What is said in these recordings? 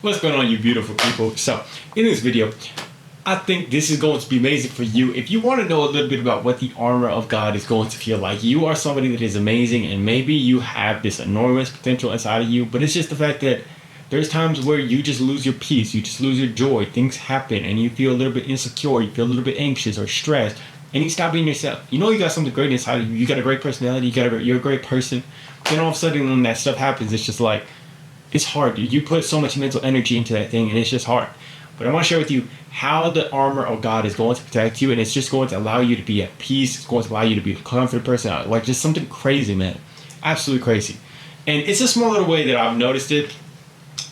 What's going on, you beautiful people? So in this video, I think this is going to be amazing for you. If you want to know a little bit about what the armor of God is going to feel like, you are somebody that is amazing and maybe you have this enormous potential inside of you, but it's just the fact that there's times where you just lose your peace, you just lose your joy, things happen and you feel a little bit insecure, you feel a little bit anxious or stressed, and you stop being yourself. You know you got something great inside of you, you got a great personality, you're a great person. Then all of a sudden when that stuff happens, it's just like, it's hard, dude. You put so much mental energy into that thing and it's just hard. But I want to share with you how the armor of God is going to protect you, and it's just going to allow you to be at peace. It's going to allow you to be a confident person. Like just something crazy, man. Absolutely crazy. And it's a small little way that I've noticed it.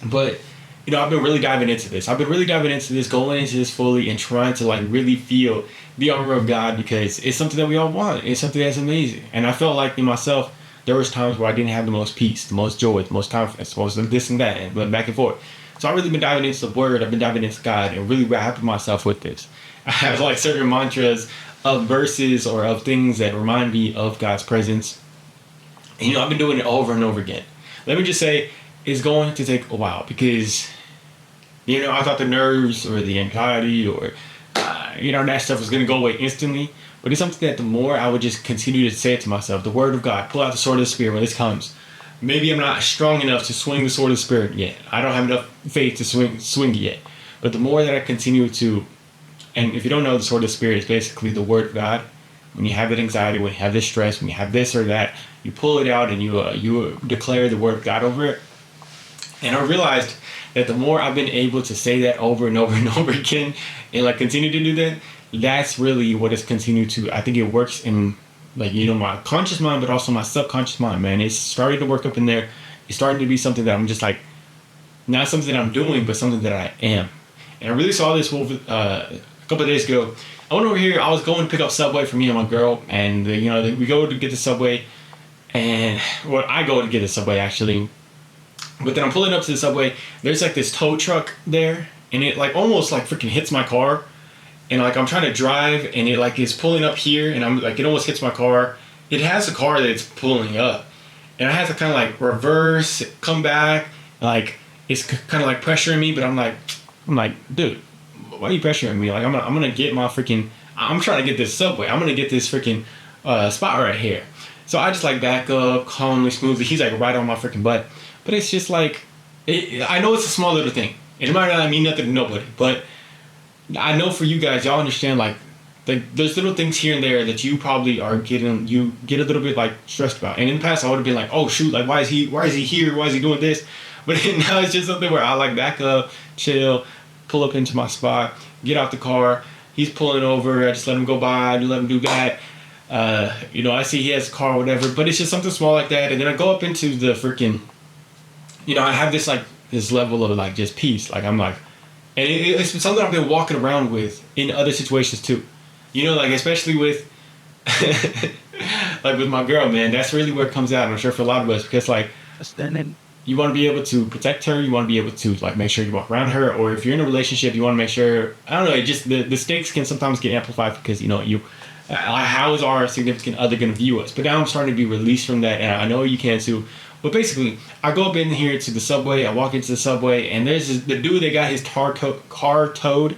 But, you know, I've been really diving into this. Going into this fully and trying to like really feel the armor of God because it's something that we all want. It's something that's amazing. And I felt like in myself, there was times where I didn't have the most peace, the most joy, the most confidence, the most this and that, and went back and forth. So I've really been diving into the Word, I've been diving into God, and really wrapping myself with this. I have like certain mantras of verses or of things that remind me of God's presence. And, you know, I've been doing it over and over again. Let me just say, it's going to take a while because, you know, I thought the nerves or the anxiety or, that stuff was going to go away instantly. But it's something that the more I would just continue to say it to myself, the Word of God, pull out the sword of the Spirit when this comes. Maybe I'm not strong enough to swing the sword of the Spirit yet. I don't have enough faith to swing it yet. But the more that I continue to, and if you don't know, the sword of the Spirit is basically the Word of God. When you have that anxiety, when you have this stress, when you have this or that, you pull it out and you declare the Word of God over it. And I realized that the more I've been able to say that over and over and over again, and like continue to do that, that's really what has continued to, I think it works in like, you know, my conscious mind, but also my subconscious mind, man. It's starting to work up in there. It's starting to be something that I'm just like, not something that I'm doing, but something that I am. And I really saw this a couple of days ago. I went over here, I was going to pick up Subway for me and my girl, and we go to get the Subway, and I go to get the Subway actually. But then I'm pulling up to the Subway, there's like this tow truck there, and it like almost like freaking hits my car. And like I'm trying to drive and it like is pulling up here and I'm like, it almost hits my car. It has a car that's pulling up. And I have to kind of like reverse, come back. Like it's kind of like pressuring me, but I'm like, dude, why are you pressuring me? Like I'm gonna get my freaking, I'm trying to get this Subway. I'm gonna get this freaking spot right here. So I just like back up calmly, smoothly. He's like right on my freaking butt. But it's just like, I know it's a small little thing. It might not mean nothing to nobody, but I know for you guys, y'all understand like there's little things here and there that you probably you get a little bit like stressed about. And in the past I would have been like, oh shoot, like why is he here? Why is he doing this? But now it's just something where I like back up, chill, pull up into my spot, get out the car. He's pulling over. I just let him go by. I let him do that. I see he has a car or whatever, but it's just something small like that. And then I go up into the freaking, I have this like this level of like just peace. Like I'm like, and it's been something I've been walking around with in other situations too. Like especially with like with my girl, man, that's really where it comes out. I'm sure for a lot of us, because like you want to be able to protect her, you want to be able to like make sure you walk around her, or if you're in a relationship, you want to make sure, I don't know, it just the stakes can sometimes get amplified because how is our significant other going to view us? But now I'm starting to be released from that, and I know you can too. But basically, I go up in here to the Subway, I walk into the Subway, and there's the dude that got his car towed,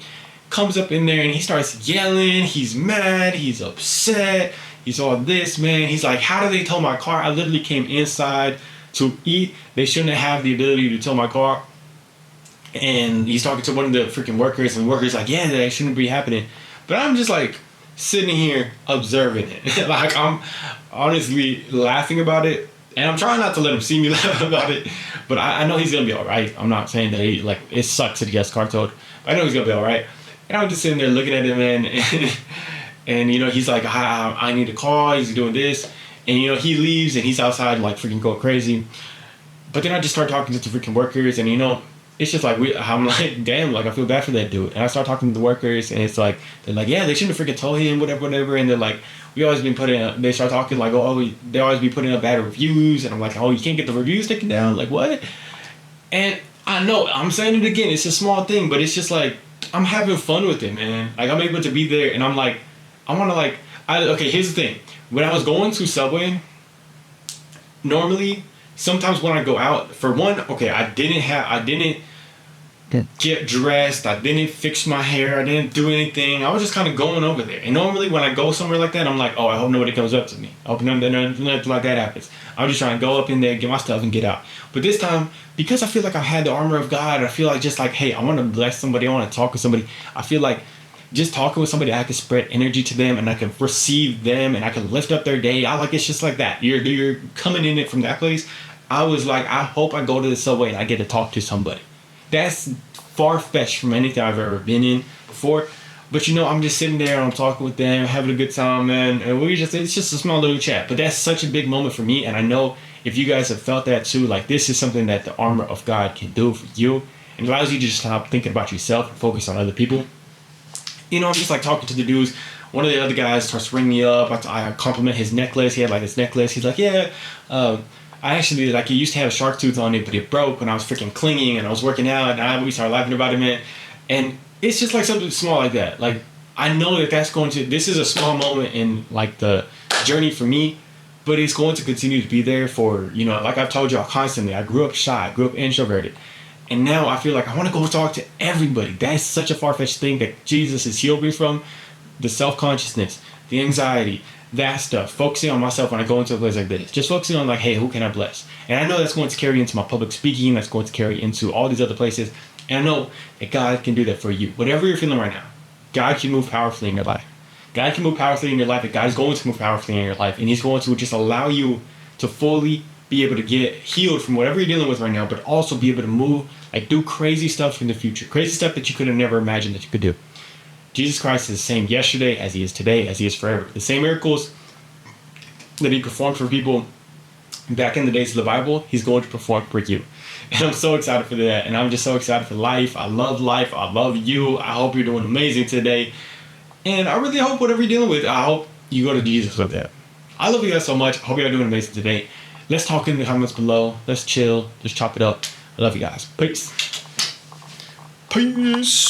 comes up in there and he starts yelling, he's mad, he's upset, he's all this, man. He's like, how do they tow my car? I literally came inside to eat. They shouldn't have the ability to tow my car. And he's talking to one of the freaking workers, and the worker's like, yeah, that shouldn't be happening. But I'm just like sitting here observing it. Like I'm honestly laughing about it. And I'm trying not to let him see me laugh about it, but I know he's gonna be all right. I'm not saying that it sucks that he gets car towed, but I know he's gonna be all right. And I'm just sitting there looking at him, and he's like, I need a call. He's doing this, and he leaves and he's outside like freaking going crazy. But then I just start talking to the freaking workers, and it's just like I'm like, damn, like I feel bad for that dude. And I start talking to the workers, and it's like they're like, yeah, they shouldn't have freaking told him, whatever. And they're like, we always been putting up. They start talking like, they always be putting up bad reviews, and I'm like, oh, you can't get the reviews taken down, like what? And I know I'm saying it again, it's a small thing, but it's just like I'm having fun with it, man. Like I'm able to be there, and I'm like, I want to like, okay. Here's the thing: when I was going to Subway, normally sometimes when I go out, for one, okay, I didn't get dressed. I didn't fix my hair. I didn't do anything. I was just kind of going over there. And normally when I go somewhere like that, I'm like, oh, I hope nobody comes up to me. I hope nothing like that happens. I'm just trying to go up in there, get my stuff, and get out. But this time, because I feel like I've had the armor of God, I feel like just like, hey, I want to bless somebody. I want to talk with somebody. I feel like just talking with somebody, I can spread energy to them, and I can receive them, and I can lift up their day. It's just like that. You're coming in it from that place. I was like, I hope I go to the subway and I get to talk to somebody. That's far-fetched from anything I've ever been in before. But I'm just sitting there and I'm talking with them, having a good time, man. And it's just a small little chat. But that's such a big moment for me. And I know if you guys have felt that too, like this is something that the armor of God can do for you. And it allows you to just stop thinking about yourself and focus on other people. I'm just like talking to the dudes. One of the other guys starts ringing me up. I compliment his necklace. He had like this necklace. He's like, yeah, I actually, like, it used to have a shark tooth on it, but it broke when I was freaking clinging and I was working out, and we started laughing about it, man. And it's just like something small like that. Like, I know this is a small moment in like the journey for me, but it's going to continue to be there for, like I've told y'all constantly, I grew up shy, I grew up introverted. And now I feel like I want to go talk to everybody. That's such a far-fetched thing that Jesus has healed me from. The self-consciousness, the anxiety, that stuff, focusing on myself when I go into a place like this, just focusing on like, hey, who can I bless? And I know that's going to carry into my public speaking, that's going to carry into all these other places, and I know that God can do that for you. Whatever you're feeling right now, God can move powerfully in your life. God can move powerfully in your life, and God is going to move powerfully in your life, and He's going to just allow you to fully be able to get healed from whatever you're dealing with right now, but also be able to move, like do crazy stuff in the future, crazy stuff that you could have never imagined that you could do. Jesus Christ is the same yesterday as He is today, as He is forever. The same miracles that He performed for people back in the days of the Bible, He's going to perform for you. And I'm so excited for that. And I'm just so excited for life. I love you. I hope you're doing amazing today. And I really hope whatever you're dealing with, I hope you go to Jesus with that. I love you guys so much. I hope you're doing amazing today. Let's talk in the comments below. Let's chill. Just chop it up. I love you guys. Peace. Peace.